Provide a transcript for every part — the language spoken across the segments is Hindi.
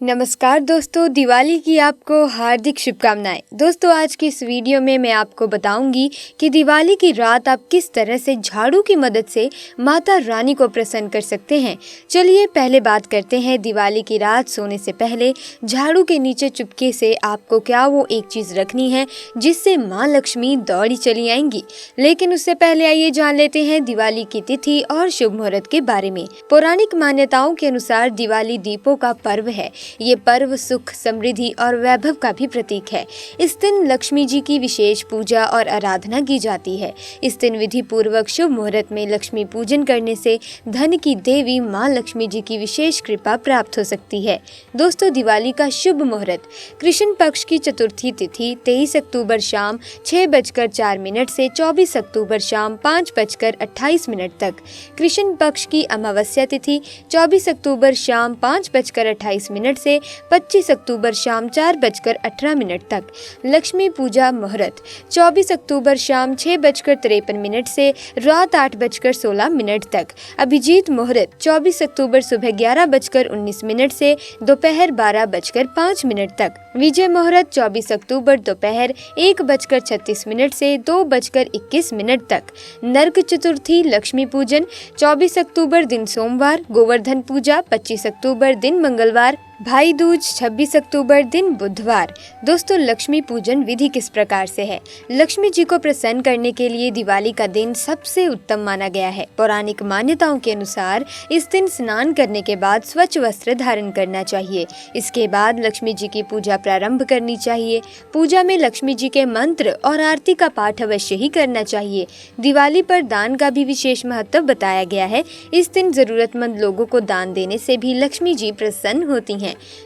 नमस्कार दोस्तों, दिवाली की आपको हार्दिक शुभकामनाएं। दोस्तों, आज की इस वीडियो में मैं आपको बताऊंगी कि दिवाली की रात आप किस तरह से झाड़ू की मदद से माता रानी को प्रसन्न कर सकते हैं। चलिए पहले बात करते हैं दिवाली की रात सोने से पहले झाड़ू के नीचे चुपके से आपको क्या वो एक चीज रखनी है जिससे माँ लक्ष्मी दौड़ी चली आएंगी। लेकिन उससे पहले आइए जान लेते हैं दिवाली की तिथि और शुभ मुहूर्त के बारे में। पौराणिक मान्यताओं के अनुसार दिवाली दीपों का पर्व है। ये पर्व सुख, समृद्धि और वैभव का भी प्रतीक है। इस दिन लक्ष्मी जी की विशेष पूजा और आराधना की जाती है। इस दिन विधि पूर्वक शुभ मुहूर्त में लक्ष्मी पूजन करने से धन की देवी माँ लक्ष्मी जी की विशेष कृपा प्राप्त हो सकती है। दोस्तों, दिवाली का शुभ मुहूर्त कृष्ण पक्ष की चतुर्थी तिथि 23 अक्टूबर शाम 6:04 से 24 अक्टूबर शाम 5:28 तक। कृष्ण पक्ष की अमावस्या तिथि 24 अक्टूबर शाम 5:28 से 25 अक्टूबर शाम 4:18 तक। लक्ष्मी पूजा मुहूर्त 24 अक्टूबर शाम 6:53 से रात 8:16 तक। अभिजीत मुहूर्त 24 अक्टूबर सुबह 11:19 से दोपहर 12:05 तक। विजय मुहूर्त 24 अक्टूबर दोपहर 1:36 से 2:21 तक। नरक चतुर्थी लक्ष्मी पूजन 24 अक्टूबर दिन सोमवार। गोवर्धन पूजा 25 अक्टूबर दिन मंगलवार। भाई दूज 26 अक्टूबर दिन बुधवार। दोस्तों, लक्ष्मी पूजन विधि किस प्रकार से है। लक्ष्मी जी को प्रसन्न करने के लिए दिवाली का दिन सबसे उत्तम माना गया है। पौराणिक मान्यताओं के अनुसार इस दिन स्नान करने के बाद स्वच्छ वस्त्र धारण करना चाहिए। इसके बाद लक्ष्मी जी की पूजा प्रारंभ करनी चाहिए। पूजा में लक्ष्मी जी के मंत्र और आरती का पाठ अवश्य ही करना चाहिए। दिवाली पर दान का भी विशेष महत्व बताया गया है। इस दिन जरूरतमंद लोगों को दान देने से भी लक्ष्मी जी प्रसन्न होती हैं।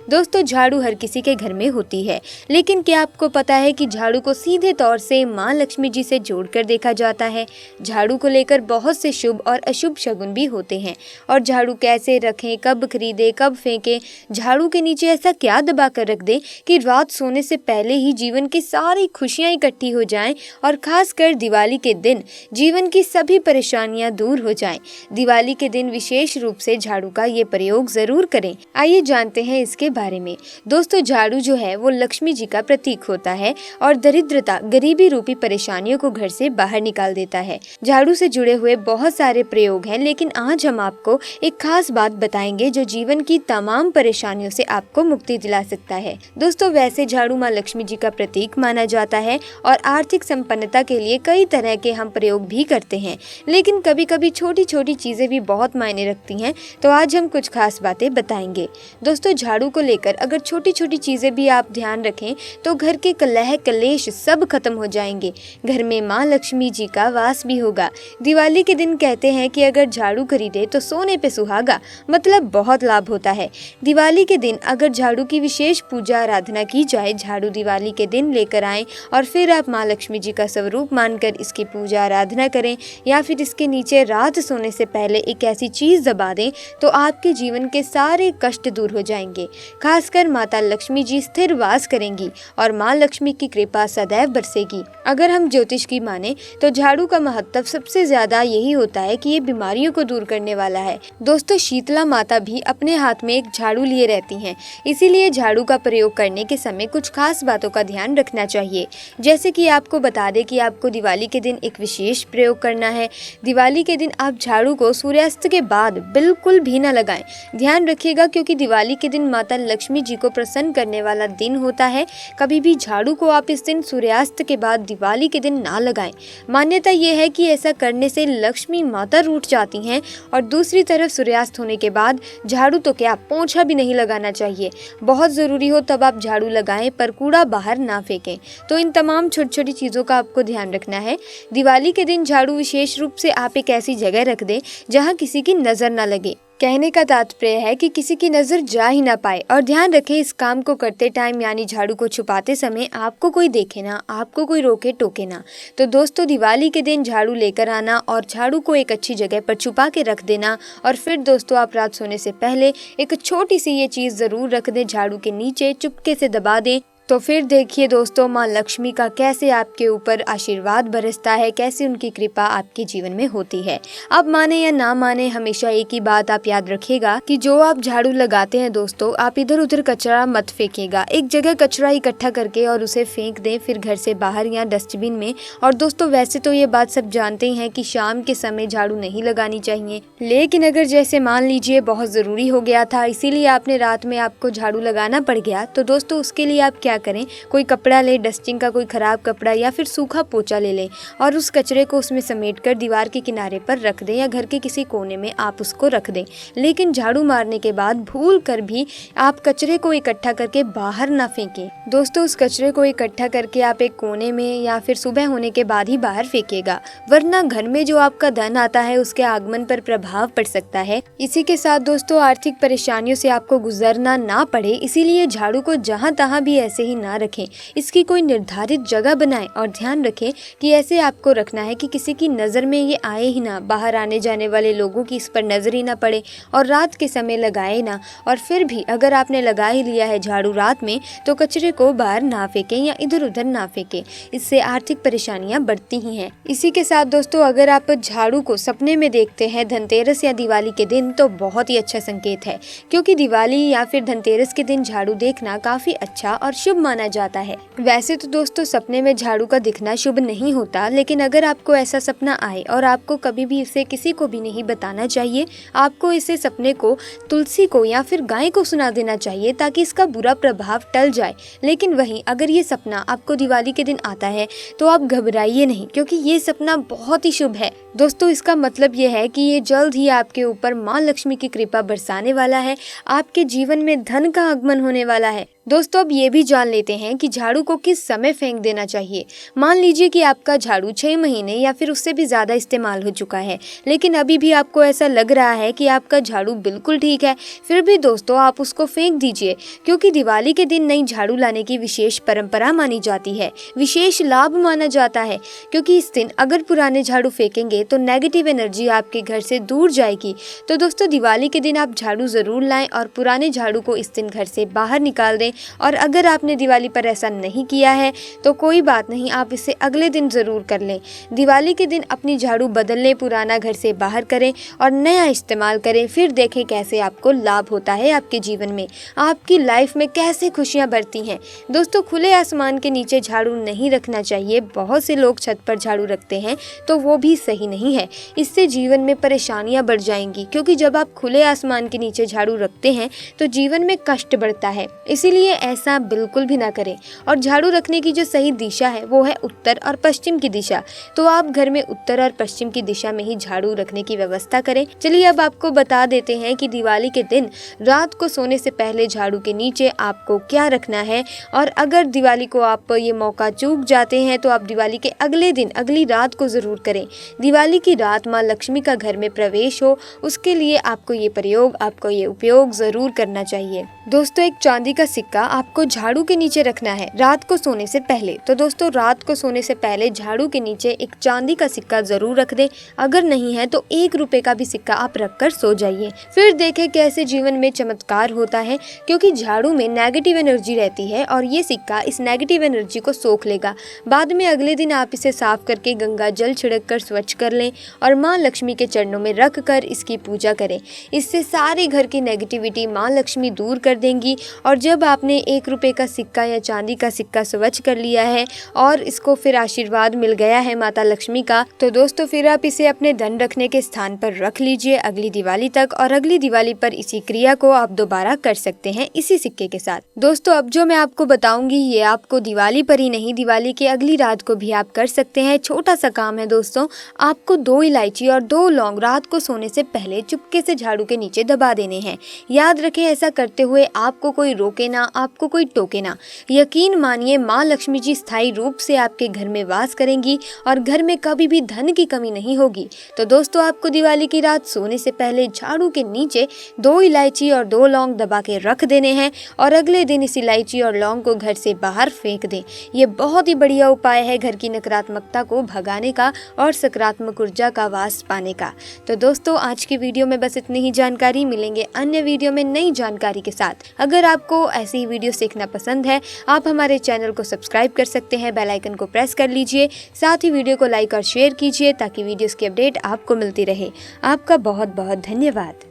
दोस्तों, झाड़ू हर किसी के घर में होती है, लेकिन क्या आपको पता है कि झाड़ू को सीधे तौर से माँ लक्ष्मी जी से जोड़कर देखा जाता है। झाड़ू को लेकर बहुत से शुभ और अशुभ शगुन भी होते हैं। और झाड़ू कैसे रखें, कब खरीदें, कब फेंकें। झाड़ू के नीचे ऐसा क्या दबा कर रख दें कि रात सोने से पहले ही जीवन की सारी खुशियां इकट्ठी हो जाएं और खासकर दिवाली के दिन जीवन की सभी परेशानियां दूर हो जाएं। दिवाली के दिन विशेष रूप से झाड़ू का ये प्रयोग जरूर करें। आइए जानते हैं इसके बारे में। दोस्तों, झाड़ू जो है वो लक्ष्मी जी का प्रतीक होता है और दरिद्रता, गरीबी रूपी परेशानियों को घर से बाहर निकाल देता है। झाड़ू से जुड़े हुए बहुत सारे प्रयोग हैं, लेकिन आज हम आपको एक खास बात बताएंगे जो जीवन की तमाम परेशानियों से आपको मुक्ति दिला सकता है। दोस्तों, वैसे झाड़ू माँ लक्ष्मी जी का प्रतीक माना जाता है और आर्थिक संपन्नता के लिए कई तरह के हम प्रयोग भी करते हैं, लेकिन कभी कभी छोटी छोटी चीजें भी बहुत मायने रखती हैं। तो आज हम कुछ खास बातें बताएंगे। दोस्तों, झाड़ू को लेकर अगर छोटी छोटी चीजें भी आप ध्यान रखें तो घर के कलह कलेश सब खत्म हो जाएंगे। घर में माँ लक्ष्मी जी का वास भी होगा। दिवाली के दिन कहते हैं कि अगर झाड़ू खरीदे तो सोने पे सुहागा, मतलब बहुत लाभ होता है। दिवाली के दिन अगर झाड़ू की विशेष पूजा आराधना की जाए, झाड़ू दिवाली के दिन लेकर आएं और फिर आप माँ लक्ष्मी जी का स्वरूप मानकर इसकी पूजा आराधना करें, या फिर इसके नीचे रात सोने से पहले एक ऐसी चीज दबा दें तो आपके जीवन के सारे कष्ट दूर हो जाएंगे। खासकर माता लक्ष्मी जी स्थिर वास करेंगी और माँ लक्ष्मी की कृपा सदैव बरसेगी। अगर हम ज्योतिष की माने तो झाड़ू का महत्व सबसे ज्यादा यही होता है कि ये बीमारियों को दूर करने वाला है। दोस्तों, शीतला माता भी अपने हाथ में एक झाड़ू लिए रहती हैं, इसीलिए झाड़ू का प्रयोग करने के समय कुछ खास बातों का ध्यान रखना चाहिए। जैसे कि आपको बता दें कि आपको दिवाली के दिन एक विशेष प्रयोग करना है। दिवाली के दिन आप झाड़ू को सूर्यास्त के बाद बिल्कुल भी न लगाएं। ध्यान रखिएगा, क्योंकि दिवाली के दिन माता लक्ष्मी जी को प्रसन्न करने वाला दिन होता है। कभी भी झाड़ू को आप इस दिन सूर्यास्त के बाद दिवाली के दिन ना लगाएं। मान्यता ये है कि ऐसा करने से लक्ष्मी माता रूठ जाती हैं। और दूसरी तरफ सूर्यास्त होने के बाद झाड़ू तो क्या, पोंछा भी नहीं लगाना चाहिए। बहुत जरूरी हो तब आप झाड़ू लगाएं, पर कूड़ा बाहर ना फेंकें। तो इन तमाम छोटी छोटी चीजों का आपको ध्यान रखना है। दिवाली के दिन झाड़ू विशेष रूप से आप एक ऐसी जगह रख दें जहाँ किसी की नजर ना लगे। कहने का तात्पर्य है कि किसी की नजर जा ही ना पाए। और ध्यान रखें, इस काम को करते टाइम यानी झाड़ू को छुपाते समय आपको कोई देखे ना, आपको कोई रोके टोके ना। तो दोस्तों, दिवाली के दिन झाड़ू लेकर आना और झाड़ू को एक अच्छी जगह पर छुपा के रख देना। और फिर दोस्तों, आप रात सोने से पहले एक छोटी सी ये चीज जरूर रख दें, झाड़ू के नीचे चुपके से दबा दें तो फिर देखिए दोस्तों, माँ लक्ष्मी का कैसे आपके ऊपर आशीर्वाद बरसता है, कैसे उनकी कृपा आपके जीवन में होती है। आप माने या ना माने, हमेशा एक ही बात आप याद रखिएगा कि जो आप झाड़ू लगाते हैं दोस्तों, आप इधर उधर कचरा मत फेंकिएगा। एक जगह कचरा इकट्ठा करके और उसे फेंक दें, फिर घर से बाहर या डस्टबिन में। और दोस्तों वैसे तो ये बात सब जानते ही हैं कि शाम के समय झाड़ू नहीं लगानी चाहिए, लेकिन अगर जैसे मान लीजिए बहुत ज़रूरी हो गया था, इसीलिए आपने रात में आपको झाड़ू लगाना पड़ गया, तो दोस्तों उसके लिए आप क्या करें, कोई कपड़ा ले, डस्टिंग का कोई ख़राब कपड़ा या फिर सूखा पोंछा ले लें और उस कचरे को उसमें समेटकर दीवार के किनारे पर रख दें या घर के किसी कोने में आप उसको रख दें। लेकिन झाड़ू मारने के बाद भूल कर भी आप कचरे को इकट्ठा करके बाहर ना फेंकें। दोस्तों उस कचरे को इकट्ठा करके आप एक कोने में या फिर सुबह होने के बाद ही बाहर फेंकेगा, वरना घर में जो आपका धन आता है उसके आगमन पर प्रभाव पड़ सकता है। इसी के साथ दोस्तों आर्थिक परेशानियों से आपको गुजरना ना पड़े, इसीलिए झाड़ू को जहाँ तहाँ भी ऐसे ही ना रखें। इसकी कोई निर्धारित जगह बनाएं और ध्यान रखें कि ऐसे आपको रखना है कि किसी की नज़र में ये आए ही ना, बाहर आने जाने वाले लोगों की इस पर नज़र ही ना पड़े, और रात के समय लगाए ना। और फिर भी अगर आपने लगा ही लिया है झाड़ू रात में, तो कचरे को बाहर ना फेंकें या इधर उधर ना फेंकें, इससे आर्थिक परेशानियां बढ़ती ही हैं। इसी के साथ दोस्तों अगर आप झाड़ू को सपने में देखते हैं धनतेरस या दिवाली के दिन, तो बहुत ही अच्छा संकेत है, क्योंकि दिवाली या फिर धनतेरस के दिन झाड़ू देखना काफ़ी अच्छा और शुभ माना जाता है। वैसे तो दोस्तों सपने में झाड़ू का दिखना शुभ नहीं होता, लेकिन अगर आपको ऐसा सपना आए और आपको कभी भी इसे किसी को भी नहीं बताना चाहिए, आपको इसे सपने को तुलसी को या फिर गाय को सुना देना चाहिए ताकि इसका बुरा प्रभाव टल जाए। लेकिन वहीं अगर ये सपना आपको दिवाली के दिन आता है तो आप घबराइए नहीं, क्योंकि ये सपना बहुत ही शुभ है। दोस्तों इसका मतलब ये है कि ये जल्द ही आपके ऊपर माँ लक्ष्मी की कृपा बरसाने वाला है, आपके जीवन में धन का आगमन होने वाला है। दोस्तों अब ये भी जान लेते हैं कि झाड़ू को किस समय फेंक देना चाहिए। मान लीजिए कि आपका झाड़ू 6 महीने या फिर उससे भी ज़्यादा इस्तेमाल हो चुका है, लेकिन अभी भी आपको ऐसा लग रहा है कि आपका झाड़ू बिल्कुल ठीक है, फिर भी दोस्तों आप उसको फेंक दीजिए, क्योंकि दिवाली के दिन नई झाड़ू लाने की विशेष परंपरा मानी जाती है, विशेष लाभ माना जाता है, क्योंकि इस दिन अगर पुराने झाड़ू फेंकेंगे तो नेगेटिव एनर्जी आपके घर से दूर जाएगी। तो दोस्तों दिवाली के दिन आप झाड़ू ज़रूर लाएं और पुराने झाड़ू को इस दिन घर से बाहर निकाल दें। और अगर आपने दिवाली पर ऐसा नहीं किया है तो कोई बात नहीं, आप इसे अगले दिन ज़रूर कर लें। दिवाली के दिन अपनी झाड़ू बदल लें, पुराना घर से बाहर करें और नया इस्तेमाल करें, फिर देखें कैसे आपको लाभ होता है आपके जीवन में, आपकी लाइफ में कैसे खुशियाँ बढ़ती हैं। दोस्तों खुले आसमान के नीचे झाड़ू नहीं रखना चाहिए। बहुत से लोग छत पर झाड़ू रखते हैं, तो वो भी सही नहीं है, इससे जीवन में परेशानियाँ बढ़ जाएंगी, क्योंकि जब आप खुले आसमान के नीचे झाड़ू रखते हैं तो जीवन में कष्ट बढ़ता है, इसीलिए ऐसा बिल्कुल भी ना करें। और झाड़ू रखने की जो सही दिशा है वो है उत्तर और पश्चिम की दिशा, तो आप घर में उत्तर और पश्चिम की दिशा में ही झाड़ू रखने की व्यवस्था करें। चलिए अब आपको बता देते हैं कि दिवाली के दिन रात को सोने से पहले झाड़ू के नीचे आपको क्या रखना है, और अगर दिवाली को आप ये मौका चूक जाते हैं तो आप दिवाली के अगले दिन अगली रात को ज़रूर करें। दिवाली की रात माँ लक्ष्मी का घर में प्रवेश हो, उसके लिए आपको ये उपयोग ज़रूर करना चाहिए। दोस्तों एक चांदी का सिक्का आपको झाड़ू के नीचे रखना है रात को सोने से पहले। तो दोस्तों रात को सोने से पहले झाड़ू के नीचे एक चांदी का सिक्का जरूर रख दें, अगर नहीं है तो 1 रुपए का भी सिक्का आप रखकर सो जाइए, फिर देखें कैसे जीवन में चमत्कार होता है, क्योंकि झाड़ू में नेगेटिव एनर्जी रहती है और ये सिक्का इस नेगेटिव एनर्जी को सोख लेगा। बाद में अगले दिन आप इसे साफ करके गंगा जल छिड़क कर स्वच्छ कर लें और माँ लक्ष्मी के चरणों में रख कर इसकी पूजा करें। इससे सारे घर की नेगेटिविटी माँ लक्ष्मी दूर कर देंगी। और जब आपने 1 रुपए का सिक्का या चांदी का सिक्का स्वच्छ कर लिया है और इसको फिर आशीर्वाद मिल गया है माता लक्ष्मी का, तो दोस्तों फिर आप इसे अपने धन रखने के स्थान पर रख लीजिए अगली दिवाली तक, और अगली दिवाली पर इसी क्रिया को आप दोबारा कर सकते हैं इसी सिक्के के साथ। दोस्तों अब जो मैं आपको बताऊंगी ये आपको दिवाली पर ही नहीं, दिवाली के अगली रात को भी आप कर सकते हैं। छोटा सा काम है दोस्तों, आपको 2 इलायची और 2 लौंग रात को सोने से पहले चुपके से झाड़ू के नीचे दबा देने हैं। याद रखें ऐसा करते हुए आपको कोई रोके ना, आपको कोई टोके ना। यकीन मानिए माँ लक्ष्मी जी स्थायी रूप से आपके घर में वास करेंगी और घर में कभी भी धन की कमी नहीं होगी। तो दोस्तों आपको दिवाली की रात सोने से पहले झाड़ू के नीचे 2 इलायची और 2 लौंग दबा के रख देने हैं और अगले दिन इस इलायची और लौंग को घर से बाहर फेंक दें। ये बहुत ही बढ़िया उपाय है घर की नकारात्मकता को भगाने का और सकारात्मक ऊर्जा का वास पाने का। तो दोस्तों आज की वीडियो में बस इतनी ही जानकारी, मिलेंगे अन्य वीडियो में नई जानकारी के साथ। अगर आपको ऐसी ही वीडियोस देखना पसंद है, आप हमारे चैनल को सब्सक्राइब कर सकते हैं, बेल आइकन को प्रेस कर लीजिए। साथ ही वीडियो को लाइक और शेयर कीजिए ताकि वीडियोस की अपडेट आपको मिलती रहे। आपका बहुत बहुत धन्यवाद।